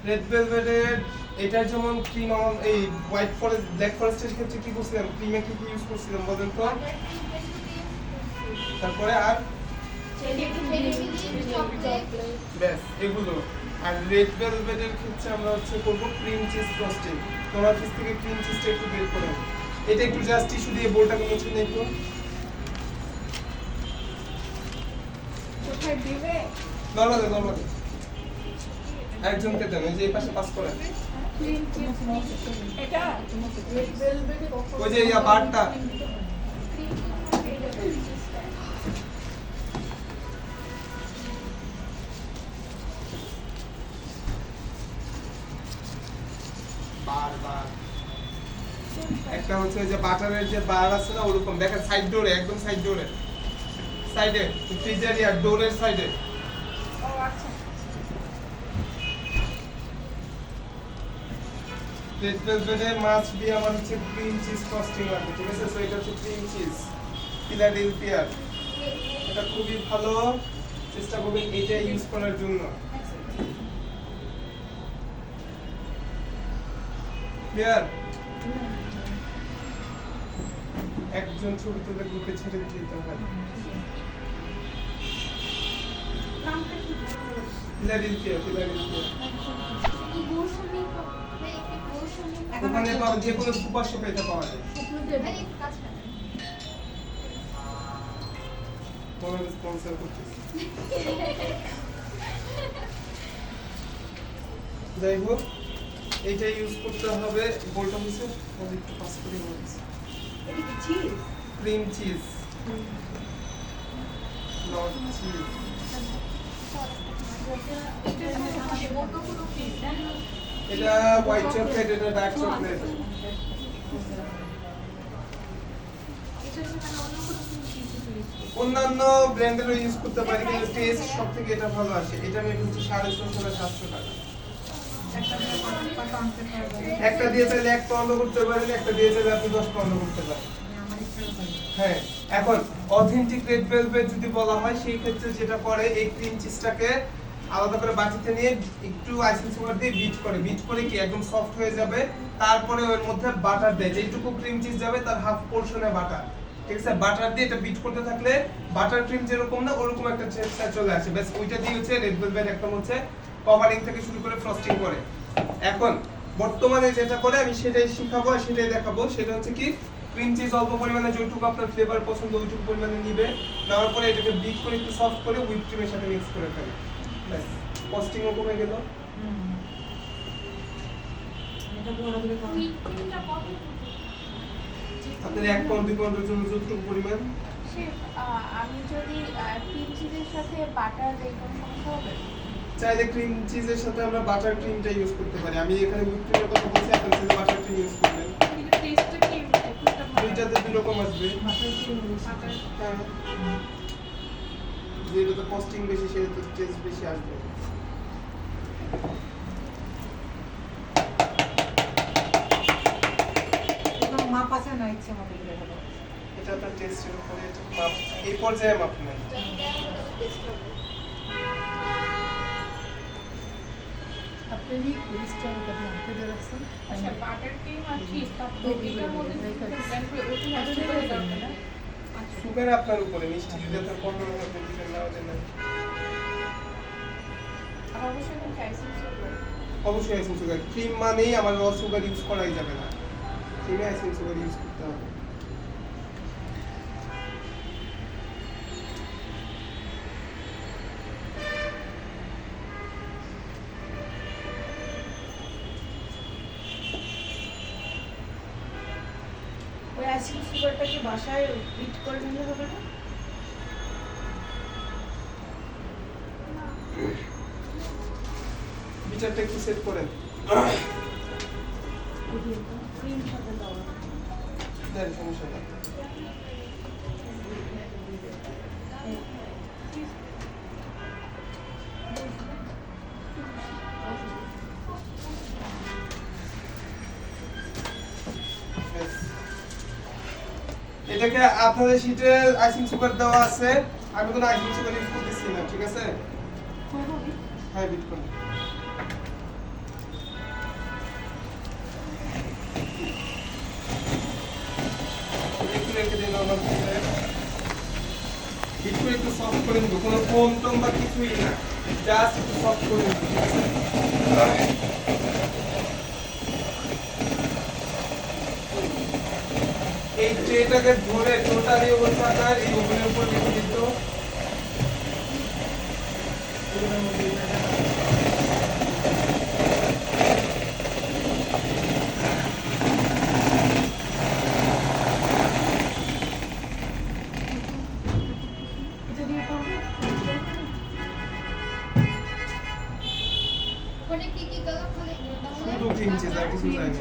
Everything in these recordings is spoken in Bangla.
রেড ভেলভেটের এটা যেমন ক্রিম এই হোয়াইট ফরেস্ট ব্ল্যাক ফরেস্টের ক্ষেত্রে কি করছিলাম, ক্রিমে কি কি ইউজ করছিলাম বলেন তো? তারপরে আর ব্যাস এগুলো। আর রেড ভেলভেটের ক্ষেত্রে আমরা হচ্ছে করব ক্রিম চিজ ফ্রস্টিং। তোমার অফিস থেকে ক্রিম চিজটা একটু বের করো, এটা একটু জাস্ট টিস্যু দিয়ে বোলটাকে মুছে নেই তো। কোথায় দিবে? নরমালি একজনকে দেন, ওই যে এই পাশে পাস করে এটা রেড ভেলভেট ওই যে ইয়া বারটা। বার একটা হচ্ছে যে বাটারের যে বার আছে না ওরকম দেখেন সাইড ডোরে, একদম সাইড ডোরে, সাইডে ফ্রিজার ইয়ার ডোরের সাইডে। ও আচ্ছা। রেড ভেলভেটে মাছ দিয়ে আমার হচ্ছে ক্রিম চিজ ফ্রস্টিং লাগবে, ঠিক আছে? সো এটা হচ্ছে ক্রিম চিজ ফিলাডেলফিয়ার, এটা খুবই ভালো, চেষ্টা করবেন এটা ইউজ করার জন্য। ক্লিয়ার? একজন ছবি তুলে গ্রুপে ছেড়ে দিতে হয়। ফিলাডেলফিয়া ওখানে পাওয়া যে কোনো সুপার শপে এটা পাওয়া যায়। কোনো স্পন্সর করতেছে যাই হোক, এইটা ইউজ করতে হবে। বোলটা হচ্ছে একটু পাস করে বলছি এটা কি cheese? Cream cheese not cheese. এটা হোয়াইট চকলেট, এটা ডার্ক চকলেট। অন্যান্য ব্র্যান্ডেরও ইউজ করতে পারি, কিন্তু টেস্ট সব থেকে এটা ভালো আসে। এটা আমি হচ্ছে 650-700 টাকা। একটা দিয়ে চাইলে 1 পাউন্ড করতে পারেন, একটা দিয়ে চাইলে আপনি 10 পাউন্ড করতে পারেন। হ্যাঁ, এখন অথেন্টিক রেড ভেলভেট যদি বলা হয় সেই ক্ষেত্রে যেটা করে, এই ক্রিম চিজটাকে আলাদা করে বাটিতে নিয়ে একটু আইসিং সুগার দিয়ে বিট করে কি একদম সফট হয়ে যাবে। তারপরে ওর মধ্যে বাটার দেয়, যেটুকু ক্রিম চিজ যাবে তার হাফ পোরশনে বাটার, ঠিক আছে? বাটার দিয়ে এটা বিট করতে থাকলে বাটার ক্রিম যেরকম না ওরকম একটা টেক্সচার চলে আসে। ব্যাস ওইটা দিয়ে হচ্ছে রেড ভেলভেট একদম হচ্ছে কভারিং থেকে শুরু করে ফ্রস্টিং করে। এখন বর্তমানে যেটা করে আমি সেটাই শিখাবো আর সেটাই দেখাবো। সেটা হচ্ছে কি, ক্রিম চিজ অল্প পরিমাণে যতটুকু আপনার ফ্লেভার পছন্দ ওইটুকু পরিমাণে নিবে, নেওয়ার পরে এটাকে বিট করে একটু সফট করে হুইপ ক্রিমের সাথে মিক্স করে ফেলে। ব্যাস, কস্টিংও কমে গেল। আপনার 1 পাউন্ড 2 পাউন্ডের জন্য যতটুকু পরিমাণ। আমি যদি ক্রিম চিজের সাথে বাটার দেই কোনো সমস্যা হবে? চাইলে ক্রিম চিজের সাথে আমরা বাটার ক্রিমটা ইউজ করতে পারি। আমি এখানে হুইপ ক্রিমের কথা বলছি, আপনি যদি বাটার ক্রিম ইউজ করবেন টেস্টটা কি দুইটাতে দুই রকম আসবে। হ্যাঁ, যেটাতে কস্টিং বেশি সেটাতে টেস্ট বেশি আসবে। মাপ আছে না ইচ্ছে মতো করে হলো। এটা আপনার টেস্টের উপরে, এটা মাপ এই পর্যায়ে মাপ নাই। আপনারই লিস্টটা কথা হাতে ধরে রাখছেন। আচ্ছা, বাটার ক্রিম আর চিজ দুটোর মধ্যে ব্লেন্ড করে ওটা হাতে করে দাও না? সুগার আপনার উপরে, মিষ্টি যদি আপনার কন্ট্রোল হয় আপনি দিবেন, না হলে না। আর অবশ্যই কিন্তু আইসিং সুগার। অবশ্যই আইসিং সুগার। ক্রিম মানেই আমার র সুগার ইউজ করাই যাবে না, ক্রিমে আইসিং সুগার ইউজ করতে হবে। ওই আইসিং সুগারটা কি বাসায় বিট করে নিলে হবে না? বিচারটা একটু সেট করেন। ক্রিম সাথে দেওয়া। দেন, সমস্যা নেই। এটাকে আপনাদের শীটে আইসিং সুগার দেওয়া আছে, আমি কোনো আইসিং সুগার ইউজ করতেছি না, ঠিক আছে? হ্যাঁ, বিট করুন। করে নিব, কোনো ফোম টোম বা কিছুই না, জাস্ট একটু সফট করে নিব, ঠিক আছে? এই ট্রেটাকে ধরে টোটালি হচ্ছে আপনার এই ওভেনের উপর রেখে দিতে হবে। ওখানে কি কি কালার খালি শুধু ক্রিম চিজ আর কিছু চাই না।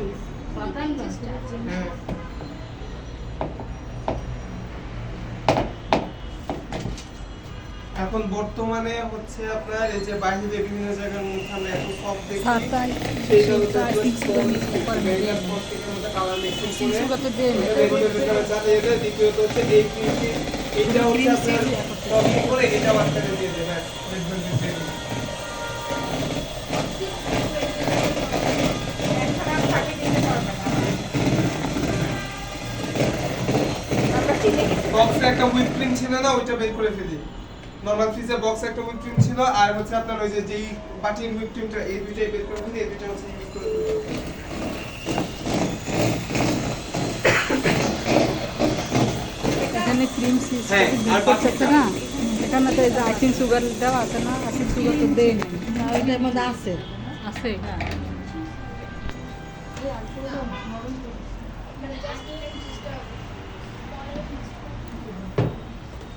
বাদাম হ্যাঁ। এখন বর্তমানে হচ্ছে আপনার এই যে বাইরে বিভিন্ন জায়গার মধ্যে আমরা এত সব দেখি সেইটা হচ্ছে আপনার ব্যাঙ্গার স্পটিকের মধ্যে কালার মিক্সিং করে রেগুলার ভিতরে চালিয়ে দেয়। দ্বিতীয়ত হচ্ছে এই ক্রিমটি এইটা হচ্ছে আপনার সফট করে এটা বাচ্চাকে দিয়ে দেয়, ব্যাস দেখবেন যে দিয়ে দিবে। খারাপ থাকে দিতে পারবে না। আমরা চিনি খেতে বক্সে একটা হুইপ ক্রিম ছিল না, ওইটা বের করে ফেলি। নরমাল ফ্রিজে বক্সে একটা হুইপ ক্রিম ছিল, আর হচ্ছে আপনার ওই যে যেই বাটির হুইপ ক্রিমটা, এই দুইটাই বের করে ফেলি, এই দুইটা হচ্ছে ইউজ করে ফেলি। এখানে ক্রিম চিজ হ্যাঁ, আর করতেছে না, এখানে তো এই যে আইসিং সুগার দেওয়া আছে না, আইসিং সুগার তো দেয় না, ওইটার মধ্যে আছে আছে হ্যাঁ।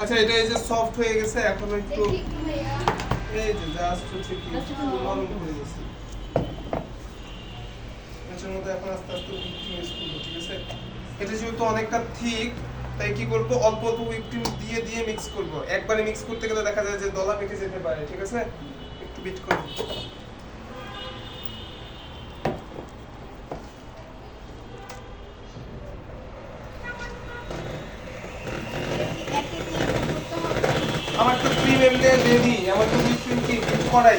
আচ্ছা, এটা এই যে সফট হয়ে গেছে, এখন একটু দেখি একটু ভাইয়া এই যে জাস্ট হচ্ছে কি নরম হয়ে গেছে। এটার মধ্যে এখন আস্তে আস্তে হুইপ ক্রিম ইউজ করবো, ঠিক আছে? এটা যেহেতু অনেকটা থিক, তাই কি করবো, অল্প অল্প হুইপ ক্রিম দিয়ে দিয়ে মিক্স করবো। একবারে মিক্স করতে গেলে দেখা যায় যে দলা পেকে যেতে পারে, ঠিক আছে? একটু বিট করবো। আমার তো ক্রিম এমনি রেডি, আমার তো হুইপ ক্রিম কি করাই।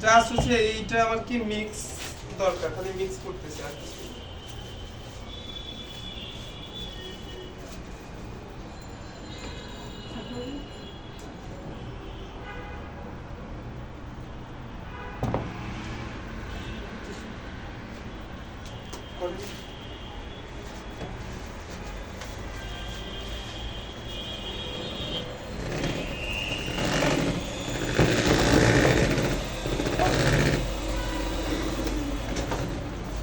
জাস্ট হচ্ছে এইটা আমার কি মিক্স দরকার, খালি মিক্স করতেছি আর কিছু না। করে।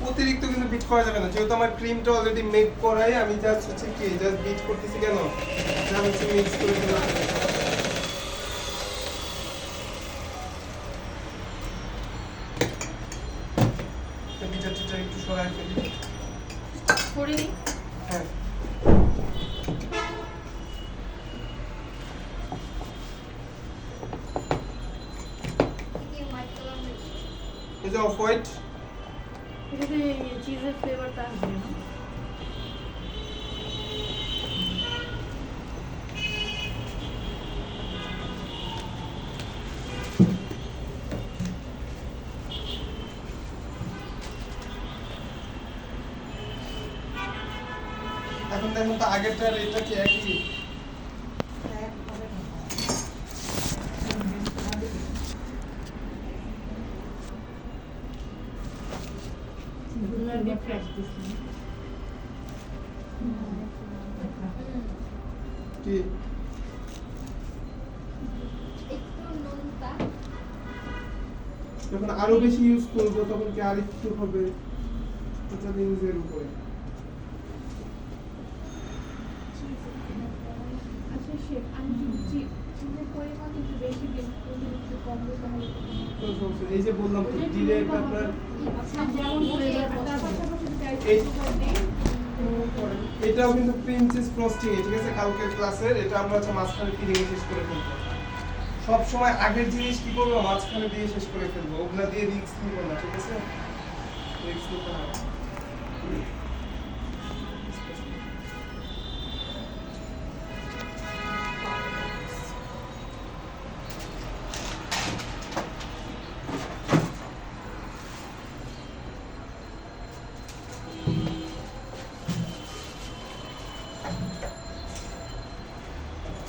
অতিরিক্ত কিন্তু বিট করা যাবে না, যেহেতু আমার ক্রিমটা অলরেডি মেক করাই, আমি জাস্ট হচ্ছে কি জাস্ট বিট করতেছি কেন, যা হচ্ছে মিক্স করে দিলাম। বিটার টিটার একটু সরাই ফেলি। করে হ্যাঁ, কি হোয়াইট কালার হয়েছে এই যে অফ হোয়াইট, এটাতে চিজের ফ্লেভারটা আসবে না? এখন দেখুন তো আগেরটার এটা কি একই? কি একটু নোনতা যখন আরো বেশি ইউজ করবো তখন কি আর একটু হবে, এটা ইউজের উপরে। আচ্ছা শেফ, আমি যদি চিজের পরিমাণ একটু বেশি দিন, একটু কম দিই তাহলে তো সমস্যা নেই। এই যে বললাম তো ডিরেক্ট আপনার যেমন ফ্লেভার তার পাশাপাশি যদি এই- আইসিং সুগার দিই, এটাও কিন্তু প্রিন্সেস ফ্রস্টিং, ঠিক আছে? কালকের ক্লাসের এটা আমরা হচ্ছে মাঝখানে ফিলিং শেষ করে ফেলবো। সব সময় আগের জিনিস কি করবো, মাঝখানে দিয়ে শেষ করে ফেলবো, ওগুলা দিয়ে রিস্ক নিব না, ঠিক আছে? রিস্ক নিতে হবে।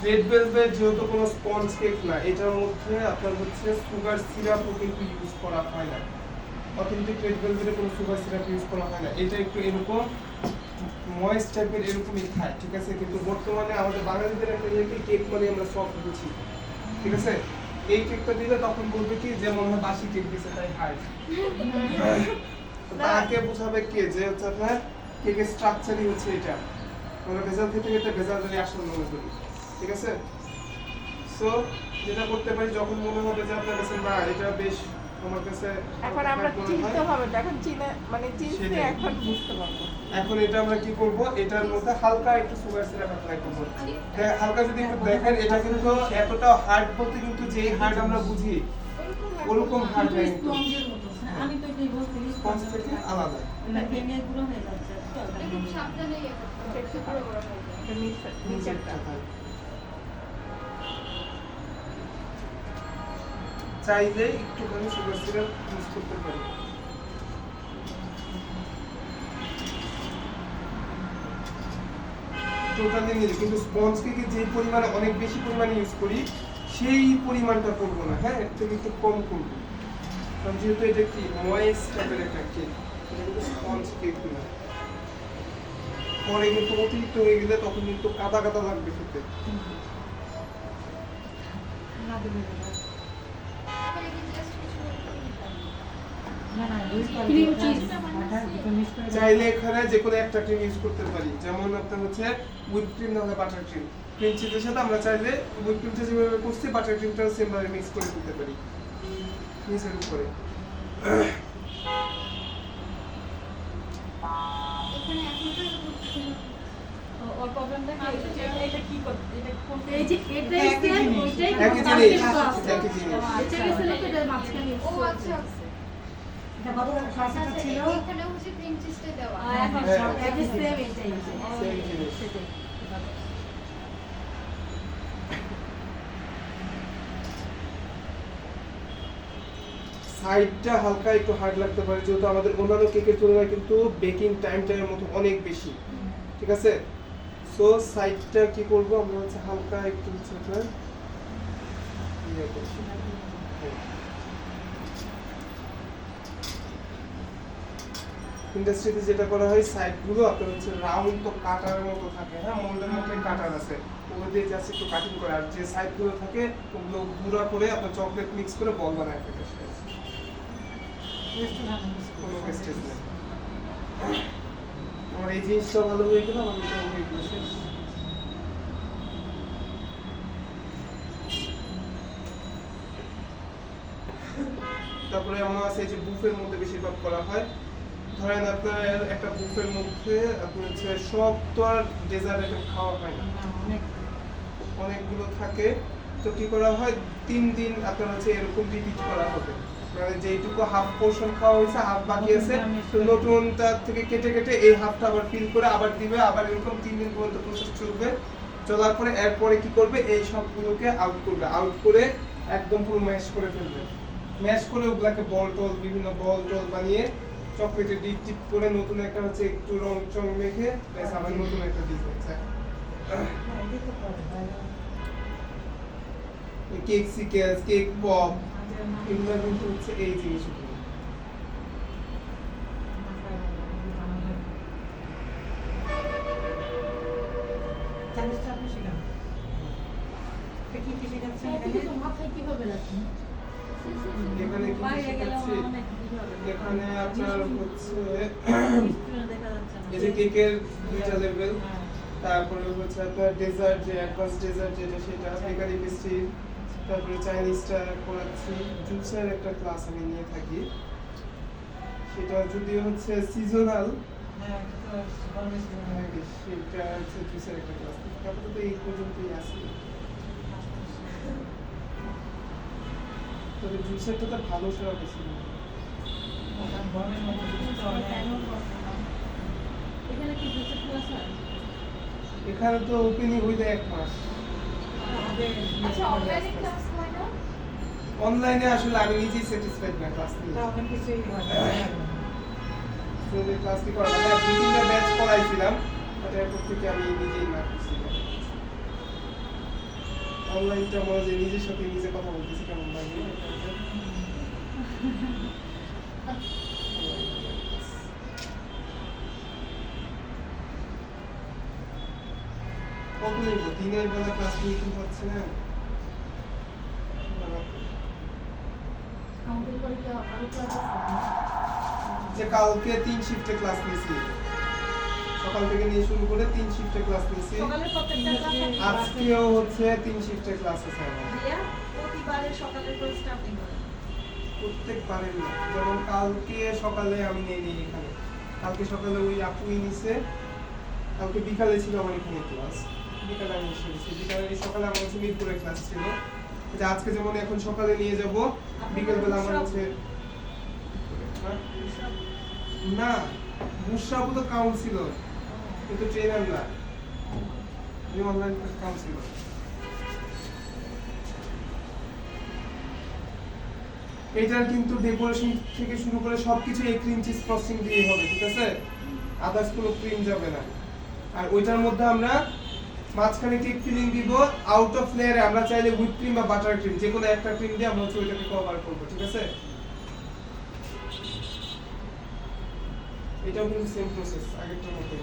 রেড ভেলভেট যেহেতু কোনো স্পঞ্জ কেক না, এটার মধ্যে আপনার হচ্ছে সুগার সিরাপও কিন্তু ইউজ করা হয় না। অথেন্টিক রেড ভেলভেটে কোনো সুগার সিরাপ ইউজ করা হয় না। এটা একটু এরকম ময়েস্ট টাইপের এরকমই খায়, ঠিক আছে? কিন্তু বর্তমানে আমাদের বাঙালিদের একটা ইয়ে কেক মানে আমরা সব বুঝি, ঠিক আছে? এই কেকটা দিলে তখন বলবে কি যে মনে হয় বাসি কেক দিছে তাই খায়। তাকে বোঝাবে কি যে হচ্ছে আপনার কেকের স্ট্রাকচারই হচ্ছে এটা, আমরা ভেজাল খেতে খেতে ভেজাল যদি আসল মনে করি, ঠিক আছে? সো যেটা করতে পারি, যখন মনে হবে যে আপনার কাছে না এটা বেশ আমার কাছে এখন আমরা মনে চিনতে হয়, হবে না, এখন চিনে মানে চিনতে সেটাই। এখন বুঝতে পারবো। এখন এটা আমরা কি করব, এটার মধ্যে হালকা একটু সুগার সিরাপ অ্যাপ্লাই করব। হালকা যদি একটু দেখেন, এটা কিন্তু এতটা হার্ড বলতে কিন্তু যে হার্ড আমরা বুঝি ওরকম হার্ড না, কিন্তু আমি তো এটাই বলছি স্পঞ্জ থেকে আলাদা। না ভেঙে গুঁড়ো হয়ে যাচ্ছে খুব সাবধানে ইয়ে করতে হবে। একটু পুরো গরম হয়ে যায়। এটা নিচেরটা। চাইলে একটুখানি সুগার সিরাপ ইউজ করতে পারি। টোটালি নীল, কিন্তু স্পঞ্জ কেকে যে পরিমাণে অনেক বেশি পরিমাণে ইউজ করি সেই পরিমাণটা করবো না, হ্যাঁ, এর থেকে একটু কম করবো। কারণ যেহেতু এটা কি ময়েস্ট টাইপের একটা কেক, এটা কিন্তু স্পঞ্জ কেক না। পরে কিন্তু অতিরিক্ত হয়ে গেলে তখন কিন্তু কাদা কাদা লাগবে খেতে। তারপরে কি just কিছু ক্রিম চিজ চাইলে এখানে যে কোনো একটা ক্রিম ইউজ করতে পারি, যেমন আপনার হচ্ছে হুইপ ক্রিম নাহলে বাটার ক্রিম। ক্রিম চিজের সাথে আমরা চাইলে হুইপ ক্রিমটা যেভাবে করছি বাটার ক্রিমটাও সেম ভাবে মিক্স করে দিতে পারি নিচের উপরে। এখানে এখন ওর প্রবলেমটা কি এটা কি করতে এটা কোন এই যে এটাই সেম ওইটাই একই জিনিস, একই জিনিস। এটা গেছে লোক এটা মাঝখানে ও আচ্ছা এটা কত আচ্ছা এখানে হচ্ছে ক্রিম চিজটা দেওয়া। এখন হ্যাঁ। সব একই সেম এটাই Same জিনিস। সেটাই সাইডটা হালকা একটু হার্ড লাগতে পারে, যেহেতু আমাদের অন্যান্য কেকের তুলনায় কিন্তু বেকিং টাইমটার মতো অনেক বেশি, ঠিক আছে? সো সাইডটা কি করব আমরা হচ্ছে হালকা একটু হচ্ছে আপনার ইয়ে করছি। ইন্ডাস্ট্রিতে যেটা করা হয় সাইডগুলো আপনার হচ্ছে রাউন্ড তো কাটার মতো থাকে, হ্যাঁ, মোল্ডের মতো কাটার আছে, ওগুলো দিয়ে জাস্ট একটু কাটিং করে, আর যে সাইডগুলো থাকে ওগুলো গুঁড়া করে আপনার চকলেট মিক্স করে বল বানায় ফেলে কোনো ওয়েস্টেজ নেই। আমার এই জিনিসটা ভালো হয়ে গেল, আমার এটা হয়ে গেল শেষ। তারপরে এমন আছে যে বুফের মধ্যে বেশিরভাগ করা হয়, ধরেন আপনার একটা বুফের মধ্যে আপনার হচ্ছে সব তো আর ডেজার্ট আইটেম খাওয়া হয় না, অনেকগুলো থাকে। তো কি করা হয় 3 দিন আপনার হচ্ছে এরকম রিপিট করা হবে, মানে যেইটুকু হাফ পোর্শন খাওয়া হয়েছে হাফ বাকি আছে, তো নতুনটা থেকে কেটে কেটে এই হাফটা আবার ফিল করে আবার দিবে, আবার এরকম 3 দিন পর্যন্ত প্রসেস চলবে। চলার পরে এরপরে কি করবে, এই সবগুলোকে আউট করবে, আউট করে একদম পুরো ম্যাশ করে ফেলবে। ম্যাশ করে ওগুলাকে বল টল বিভিন্ন বল টল বানিয়ে চকলেটে ডিপ টিপ করে নতুন একটা হচ্ছে একটু রং চং মেখে ব্যাস আবার নতুন একটা ডিজাইন কেক সিকেলস, কেক পপ, এগুলো কিন্তু হচ্ছে এই জিনিসগুলো। মাথায় কিভাবে রাখেন এখানে কি বাইরে গেলে শেখাচ্ছি, অনেক কিছু হবে এখানে আপনার হচ্ছে দেখা যাচ্ছে না এই যে কেকের দুইটা লেভেল, তারপরে হচ্ছে আপনার ডেজার্ট, যে অ্যাডভান্স ডেজার্ট যেটা সেটা, বেকারি পেস্ট্রি, তারপরে চাইনিজটা করাচ্ছি, জুসের একটা ক্লাস আমি নিয়ে থাকি, সেটা যদিও হচ্ছে সিজনাল, সেটা হচ্ছে জুসের একটা ক্লাস। তারপরে তো এই পর্যন্তই আসি, তবে জুসেরটা তো ভালো সেরা বেশি না। এখানে কি জুসের ক্লাস হয় এখানে তো ওপেনিং হইলে 1 মাস। আচ্ছা অনলাইনে ক্লাস হয় না অনলাইনে আসলে আমি নিজেই স্যাটিসফাইড না ক্লাস নিয়ে। যদি ক্লাস কি করা যায়, 2-3টা ব্যাচ করাইছিলাম, বাট এরপর থেকে আমি নিজেই না করছিলাম। অনলাইনটা মনে হয় যে নিজের সাথে নিজে কথা বলতেছি কেমন লাগে কত নেব দিনের বেলা ক্লাস নিয়ে কি হচ্ছে না আমাদের করে কি আরো ক্লাস আছে? যে কালকে 3 শিফটে ক্লাস নিয়েছি সকাল থেকে নিয়ে শুরু করে 3 শিফটে ক্লাস নিয়েছি সকালে প্রত্যেকটা ক্লাস আজকেও হচ্ছে 3 শিফটে ক্লাস আছে আমার দিয়া প্রতিবারের সকালে করে স্টাফিং করে প্রত্যেকবারের না যেমন কালকে সকালে আমি নেই এখানে কালকে সকালে ওই আপুই নিছে কালকে বিকালে ছিল আমার এখানে ক্লাস বিকালে আমি এসেছি বিকালে সকালে আমার হচ্ছে মিরপুরে ক্লাস ছিল যে আজকে যেমন এখন সকালে নিয়ে যাব বিকেলবেলা আমার হচ্ছে হ্যাঁ? না মুশরাফু তো কাউন্সিলর কিন্তু ট্রেনার না উনি অনলাইন কাউন্সিলর এটার কিন্তু ডেকোরেশন থেকে শুরু করে সবকিছু এই ক্রিম চিজ প্রসেসিং দিয়ে হবে ঠিক আছে আদার্স কোনো ক্রিম যাবে না আর ওইটার মধ্যে আমরা মাঝখানে কেক ফিলিং দিব আউট অফ লেয়ারে আমরা চাইলে হুইপ ক্রিম বা বাটার ক্রিম যে কোনো একটা ক্রিম দিয়ে আমরা হচ্ছে ওইটাকে কভার করব ঠিক আছে এটাও কিন্তু সেম প্রসেস আগেরটার মতোই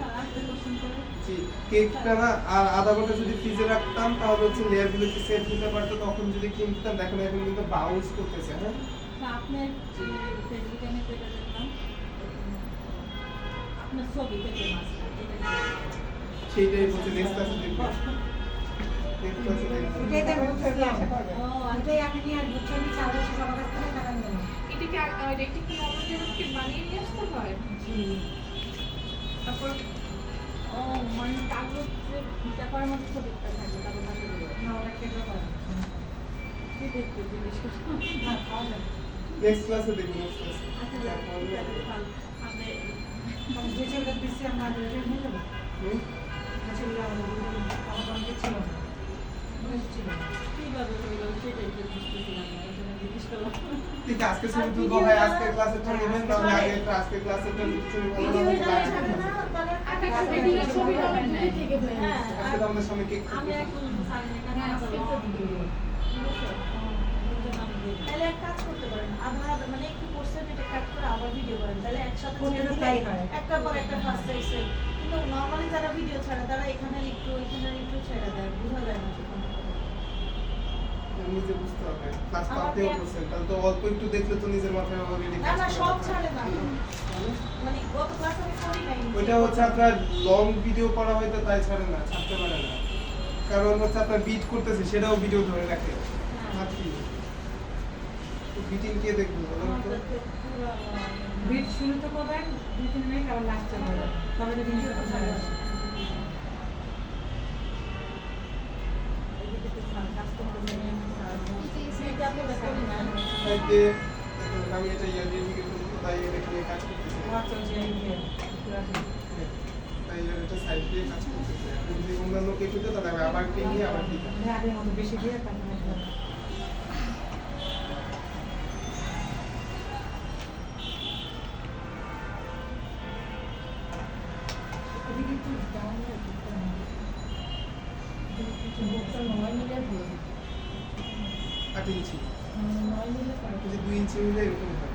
জি কেকটা না আর আধা ঘন্টা যদি ফ্রিজে রাখতাম তাহলে হচ্ছে লেয়ারগুলো কি সেট হতে পারতো তখন যদি ক্রিম দিতাম দেখুন এখন কিন্তু বাউন্স করতেছে হ্যাঁ আপনার ফেসবুকে আমি পেটা দেখলাম আপনার ছবি পেটে মাছ সেইটাই বলছে নেক্সট ক্লাসে দেখবো নেক্সট ক্লাসে দেখবো এটাই তো বলছিলাম ও এটাই আমি নিয়ে আসবো ছবি চালু সবার কাছ থেকে টাকা নেব এটা কি এটা কি নর্মাল বানিয়ে নিয়ে আসতে হয়? জি তারপর ও মানে কাগজ যে ভিটা করার মতো ছবিটা থাকে তারপর মাঝে না ওরা কেটে পারে কি দেখতে জিনিস না খাওয়া যাবে নেক্সট ক্লাসে দেখবো নেক্সট ক্লাসে আচ্ছা ভালো আপনি আমি যে ছেলেটা দিচ্ছি আমরা আগে নিয়ে যাবো হুম যে ছেলেটা আমার অনেকে ছিল না অনেক ছিল না কিভাবে হইলো সেটাই তো বুঝতেছিলাম না এই জন্য জিজ্ঞেস করলাম ঠিক আছে আজকে শুরু তো ভাই আজকে ক্লাসেরটা নেবেন তাহলে আগে একটা আজকে ক্লাসেরটা নিতে শুরু করব আগে একটা ছবি হবে না থেকে হয়ে হ্যাঁ আজকে তো আমাদের সামনে কেক আমি এখন সামনে হ্যাঁ, আজকে তো ভিডিও। তাহলে এক কাজ করতে পারেন আধা আধা মানে একটু কোর্সের এটা কাট করে আবার ভিডিও করেন তাহলে একসাথে কোনটা ছেড়ে তাই দিলে হয়। একটার পর একটা ফার্স্ট এক্সেল কিন্তু নরমালি যারা ভিডিও ছাড়ে তারা এখানে একটু এখানে একটু ছেড়ে দেয় বোঝা যায় না সেখানে নিজে বুঝতে হবে ক্লাস পাতেও করছেন তাহলে তো অল্প একটু দেখলে তো নিজের মাথায় অলরেডি না না সব ছাড়ে না মানে গত ক্লাস আমি করি নাই ওইটা হচ্ছে আপনার লং ভিডিও করা হয়তো তাই ছাড়ে না ছাড়তে পারে না কারণ হচ্ছে আপনার বিট করতেছে সেটাও ভিডিও ধরে রাখে ভাবছি বিটিং কে দেখবো বলুন তো বিট শুরু তো করবেন 2-3 মিনিট আবার লাস্টে করবেন তবে যদি নিতে পারে এই যে আমি এটা ইয়ার দিয়ে দিকে করবো তাই এটা নিয়ে কাজ করতেছি আচ্ছা যে তাই এটা সাইড দিয়ে কাজ করতেছে যদি অন্যান্য কেক হতো তাহলে আমি আবার কেক নিয়ে আবার দিতাম আগে মতো বেশি দিয়ে তারপরে এদিকে একটু ডাউন হয়ে যেতে হবে। বুকটা 9 মিটার হলো। 8 ইঞ্চি 9 মিটার পার যে 2 ইঞ্চি হলে এরকম হয়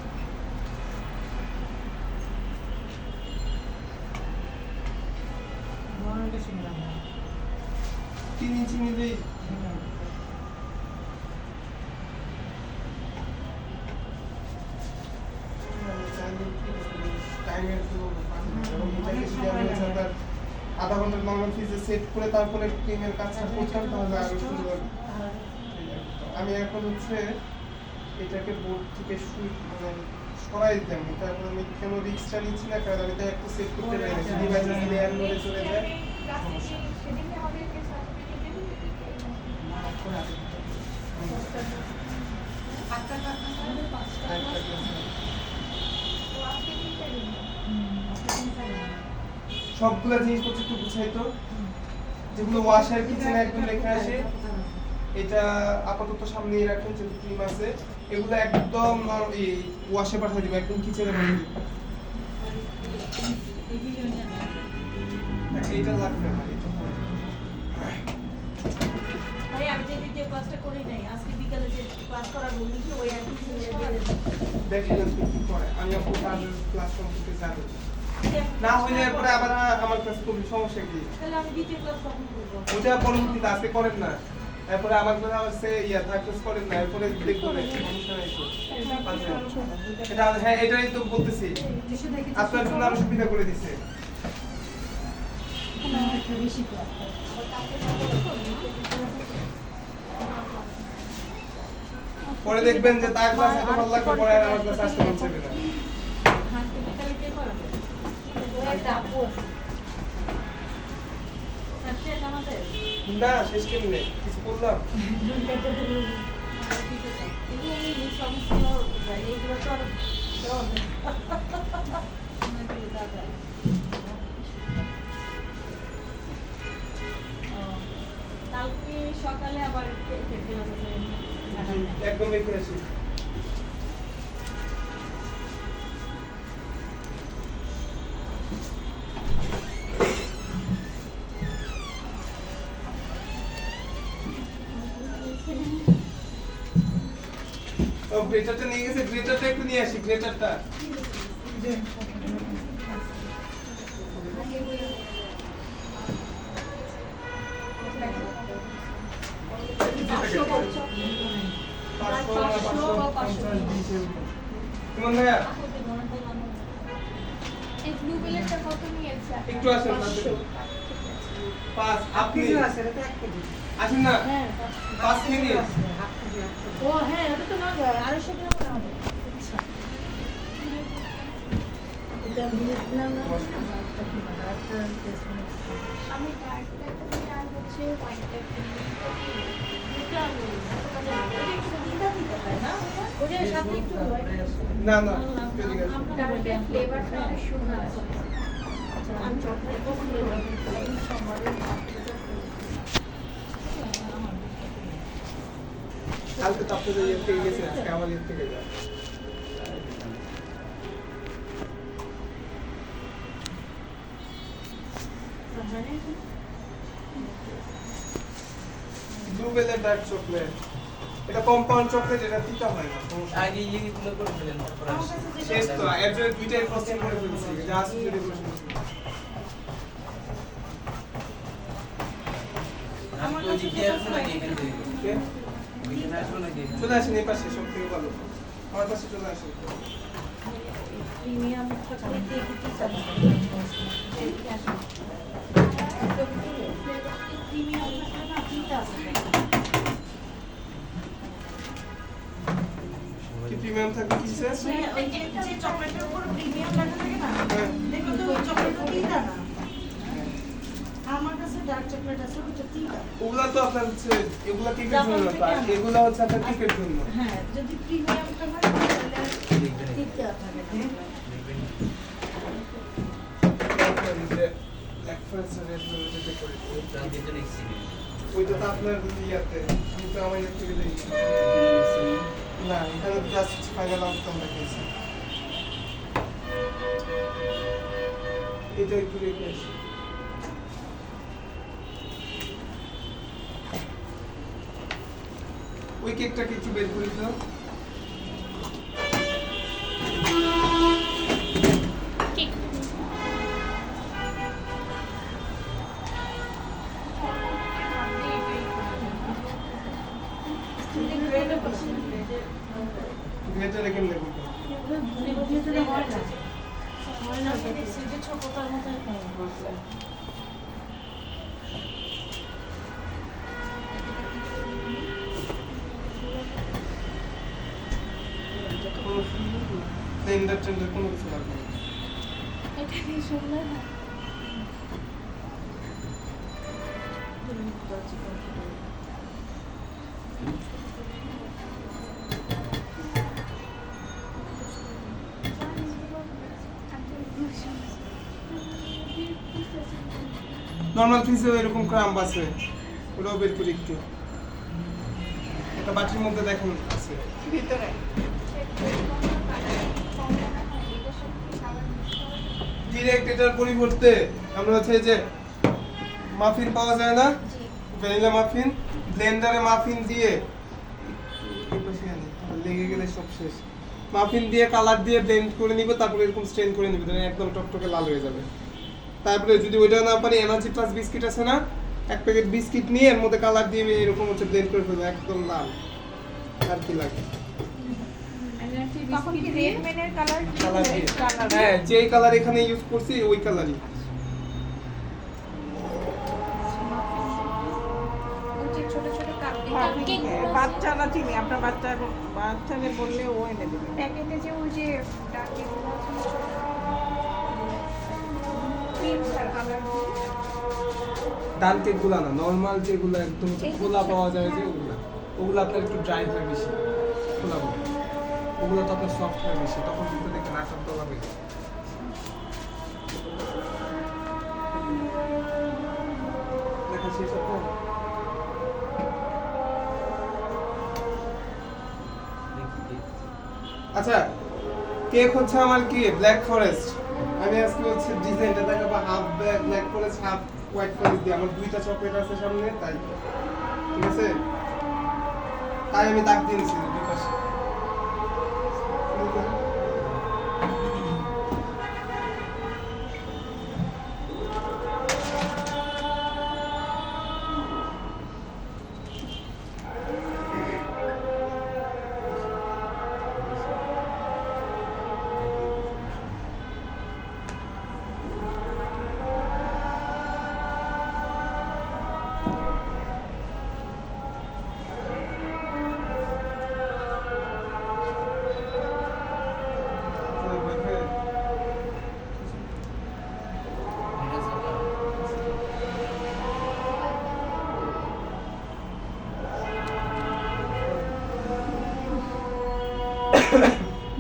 মনে শুনলাম না 3 ইঞ্চি নিলেই আধা ঘন্টার নর্মাল ফ্রিজে সেট করে তারপরে ক্রিমের কাজটা করতাম তাহলে আরো সুন্দর আমি এখন হচ্ছে এটাকে বোর্ড থেকে মানে সরাই দিতাম তারপর আমি কেন রিস্কটা নিচ্ছি না কারণ আমি তো একটা সেট করতে পারি না যদি বাই চান্স লেয়ার মরে চলে যায় সমস্যা সেদিনে আমাদেরকে সার্টিফিকেট দেবে আটটা কাটনা আমাদের 5টা একটা class এ। তো আজকে কি করবেন? সবগুলা জিনিসপত্র একটু গুছাই তো যেগুলো ওয়াশার কিচেনে একদম লেখা আসে এটা আপাতত সামনেই রাখেন যেহেতু ক্রিম আছে এগুলো একদম এই ওয়াশে পাঠিয়ে দিব একদম কিচেনে পাঠিয়ে দিব এইটা লাগবে না এটা ভাই যে দ্বিতীয় ক্লাসটা করি নাই আজকে বিকালে যে ক্লাস করার বলি কি ওই একই ছেলে দিয়ে দেব দেখেন আজকে কি করে আমি আপু তার ক্লাস কমপ্লিটে যাবো না হইলে এরপরে আবার আমার কাছে খুব সমস্যা কি তাহলে আমি দ্বিতীয় ক্লাস কখন করব ওটা পরবর্তীতে আজকে করেন না এরপরে আমার কথা হচ্ছে ইয়া থাকতে করেন না এরপরে দেখবো না সমস্যা নাই তো এটা হ্যাঁ এটাই তো বলতেছি আপনার জন্য আরো সুবিধা করে দিছে পরে দেখবেন যে তার ক্লাস এত ভালো লাগবে পরে আর আমার ক্লাস আসতে মন চাইবে না হ্যাঁ তুমি তাহলে কে করাবে এটা আপু আচ্ছা আমাদের না শেষ কেমনে কিছু বললাম কালকে সকালে আবার একদম রেখে আসি ও গ্রেটারটা নিয়ে গেছে গ্রেটারটা একটু নিয়ে আসি গ্রেটারটা কেমন ভাইয়া এই ব্লু বেলেটটা কত নিয়েছে একটু আসেন না পাঁচ আপনি আসেন না 5 মিনিট ও হ্যাঁ ওটা তো না 250 গ্রাম করে হবে এটা ভিয়েতনাম না আমি ডার্কটা কিনে আর হচ্ছে হোয়াইটটা ওটার সাথে একটু না না ঠিক আছে ডার্কের ফ্লেভারটা অনেক সুন্দর আছে আমি চকলেট কালকে তো আপনাদের ইয়ে থেকে গেছে আজকে আমার ইয়ে থেকে যায় ব্লু বেলের ডার্ক চকলেট এটা কম্পাউন্ড চকলেট এটা তিতা হয় না সমস্যা নেই। আগে ইয়েগুলো করে ফেলেন তারপর শেষ তো এর জন্য দুইটাই প্রসেস করে ফেলছি যা আছে যদি প্রশ্ন আমার তো জিজ্ঞে আসো নাকি এখান থেকে কে এখানে আসো নাকি চলে আসেন এই পাশে সব থেকে ভালো আমার পাশে চলে আসেন প্রিমিয়াম চকলেট দিয়ে কি প্রিমিয়াম না তিনটা আছে কি প্রিমিয়াম থাকবে কি স্যার ওই যে চকলেটের উপর প্রিমিয়াম লেখা থাকে না হ্যাঁ দেখো তো চকলেটটা তিনটা না আমার কাছে ডার্ক চকলেট আছে ওটা তিনটা ওগুলা তো আপনার হচ্ছে এগুলা কেকের জন্য না আর এগুলা হচ্ছে আপনার কেকের জন্য হ্যাঁ যদি প্রিমিয়ামটা হয় তাহলে তিনটা থাকে দেখবেন এক ফার্স্ট রেড যেটা করে জানতে তো দেখছি ওইটা তো আপনার ইয়াতে আমি তো আমার ইয়ে থেকে দেখি না এখানে জাস্ট ফাইনাল আউটকাম দেখাইছে এটা একটু রেখে আসি ওই কেকটাকে একটু বের করে দাও কেক গ্রেটারে কেমনে করবো ছোটটার মতো সেন্ডার টেন্ডার কোনো কিছু লাগবে না এটা কি সুন্দর না নর্মাল ফ্রিজে এরকম ক্রাম্ব আছে ওটাও বের করি একটু একটা বাটির মধ্যে দেখুন আছে ভিতরে ডিরেক্ট এটার পরিবর্তে আমরা হচ্ছে যে মাফিন পাওয়া যায় না ভ্যানিলা মাফিন ব্লেন্ডারে মাফিন দিয়ে এই পাশে আনি, লেগে গেলে সব শেষ। মাফিন দিয়ে কালার দিয়ে ব্লেন্ড করে নিব, তারপরে এরকম স্ট্রেন করে নিব, তাহলে একদম টকটকে লাল হয়ে যাবে। তারপরে যদি ওইটা না পারি এনার্জি প্লাস বিস্কিট আছে না, এক প্যাকেট বিস্কিট নিয়ে এর মধ্যে কালার দিয়ে এরকম হচ্ছে ব্লেন্ড করে ফেলবো, একদম লাল। আর কি লাগে এনার্জি তখন কি বিস্কিট রেড মেনের কালার কালার দিয়ে, হ্যাঁ যেই কালার এখানে ইউজ করছি ওই কালারই। যে ছোট ছোট কাপ কেক বাচ্চা না চিনি, আপনার বাচ্চাকে বললে ও এনে দেবে। প্যাকেটে যে ওই যে ডার্ক এগুলো আছে না, ছোট ক্রিম কালার ডান কেক গুলা না, নর্মাল যেগুলো একদম হচ্ছে খোলা পাওয়া যায় যে ওগুলা, ওগুলো আপনার একটু ড্রাই হয় বেশি, খোলা গুলো ওগুলো তো আপনার সফট হয় বেশি, তখন কিন্তু দেখেন আকার তোলা হয়ে যায়। দেখা শেষ আপনার? আচ্ছা কেক হচ্ছে আমার কি ব্ল্যাক ফরেস্ট, আমি আজকে হচ্ছে ডিজাইনটা দেখাবো half black forest half white forest দিয়ে। আমার দুইটা চকলেট আছে সামনে, তাই ঠিক আছে, তাই আমি দাগ দিয়ে নিচ্ছি দুই পাশে।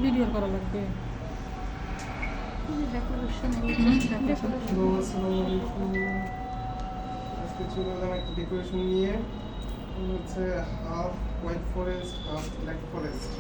ভিডিও করা লাগবে। আজকে চলে এলাম একটা ডেকোরেশন নিয়ে, হচ্ছে half white forest half black forest.